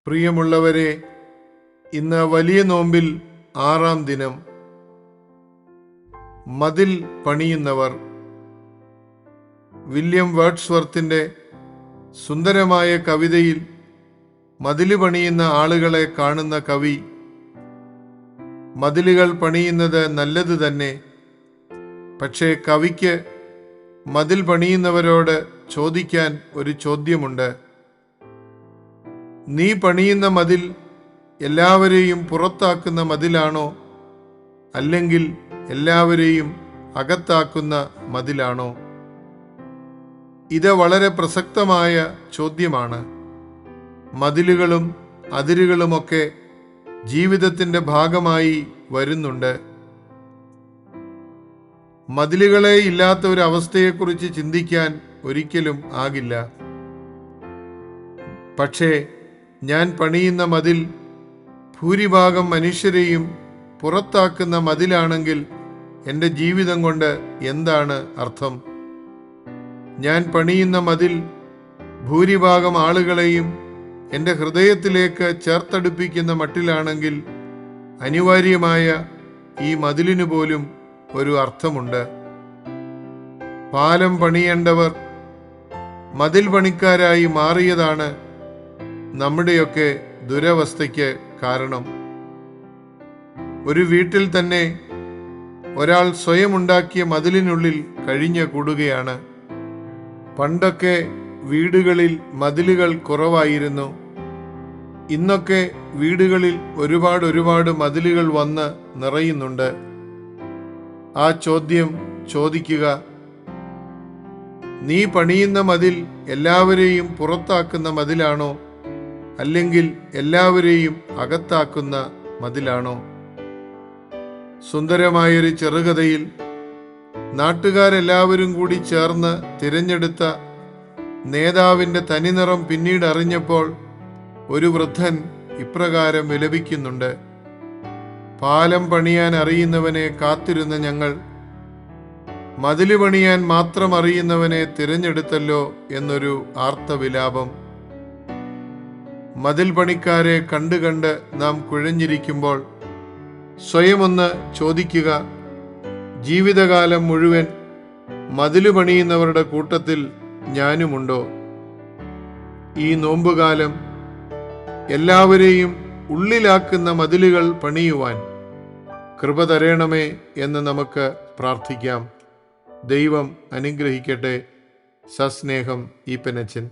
പ്രിയമുള്ളവരെ, ഇന്ന് വലിയ നോമ്പിൽ 6-ാം ദിനം. മതിൽ പണിയുന്നവർ. വില്യം വേർഡ്സ്വർത്തിന്റെ സുന്ദരമായ കവിതയിൽ മതില് പണിയുന്ന ആളുകളെ കാണുന്ന കവി, മതിലുകൾ പണിയുന്നത് നല്ലത് തന്നെ, പക്ഷേ കവിക്ക് മതിൽ പണിയുന്നവരോട് ചോദിക്കാൻ ഒരു ചോദ്യമുണ്ട്. നീ പണിയുന്ന മതിൽ എല്ലാവരെയും പുറത്താക്കുന്ന മതിലാണോ, അല്ലെങ്കിൽ എല്ലാവരെയും അകത്താക്കുന്ന മതിലാണോ? ഇത് വളരെ പ്രസക്തമായ ചോദ്യമാണ്. മതിലുകളും അതിരുകളുമൊക്കെ ജീവിതത്തിൻ്റെ ഭാഗമായി വരുന്നുണ്ട്. മതിലുകളെ ഇല്ലാത്ത ഒരു അവസ്ഥയെക്കുറിച്ച് ചിന്തിക്കാൻ ഒരിക്കലും ആകില്ല. പക്ഷേ ഞാൻ പണിയുന്ന മതിൽ ഭൂരിഭാഗം മനുഷ്യരെയും പുറത്താക്കുന്ന മതിലാണെങ്കിൽ എൻ്റെ ജീവിതം കൊണ്ട് എന്താണ് അർത്ഥം? ഞാൻ പണിയുന്ന മതിൽ ഭൂരിഭാഗം ആളുകളെയും എൻ്റെ ഹൃദയത്തിലേക്ക് ചേർത്തടുപ്പിക്കുന്ന മട്ടിലാണെങ്കിൽ അനിവാര്യമായ ഈ മതിലിനു പോലും ഒരു അർത്ഥമുണ്ട്. പാലം പണിയേണ്ടവർ മതിൽ പണിക്കാരായി മാറിയതാണ് നമ്മുടെയൊക്കെ ദുരവസ്ഥയ്ക്ക് കാരണം. ഒരു വീട്ടിൽ തന്നെ ഒരാൾ സ്വയം ഉണ്ടാക്കിയ മതിലിനുള്ളിൽ കഴിഞ്ഞു കൂടുകയാണ്. പണ്ടൊക്കെ വീടുകളിൽ മതിലുകൾ കുറവായിരുന്നു. ഇന്നൊക്കെ വീടുകളിൽ ഒരുപാട് മതിലുകൾ വന്ന് നിറയുന്നുണ്ട്. ആ ചോദ്യം ചോദിക്കുക: നീ പണിയുന്ന മതിൽ എല്ലാവരെയും പുറത്താക്കുന്ന മതിലാണോ, അല്ലെങ്കിൽ എല്ലാവരെയും അകത്താക്കുന്ന മതിലാണോ? സുന്ദരമായൊരു ചെറുകഥയിൽ നാട്ടുകാരെല്ലാവരും കൂടി ചേർന്ന് തിരഞ്ഞെടുത്ത നേതാവിൻ്റെ തനിനിറം പിന്നീട് അറിഞ്ഞപ്പോൾ ഒരു വൃദ്ധൻ ഇപ്രകാരം വിലപിക്കുന്നുണ്ട്: പാലം പണിയാൻ അറിയുന്നവനെ കാത്തിരുന്ന ഞങ്ങൾ മതില് പണിയാൻ മാത്രം അറിയുന്നവനെ തിരഞ്ഞെടുത്തല്ലോ എന്നൊരു ആർത്തവിലാപം. മതിൽ പണിക്കാരെ കണ്ട് നാം കുഴഞ്ഞിരിക്കുമ്പോൾ സ്വയം ഒന്ന് ചോദിക്കുക: ജീവിതകാലം മുഴുവൻ മതില് പണിയുന്നവരുടെ കൂട്ടത്തിൽ ഞാനുമുണ്ടോ? ഈ നോമ്പുകാലം എല്ലാവരെയും ഉള്ളിലാക്കുന്ന മതിലുകൾ പണിയുവാൻ കൃപ തരണമേ എന്ന് നമുക്ക് പ്രാർത്ഥിക്കാം. ദൈവം അനുഗ്രഹിക്കട്ടെ. സസ്നേഹം, ഈപ്പനച്ചൻ.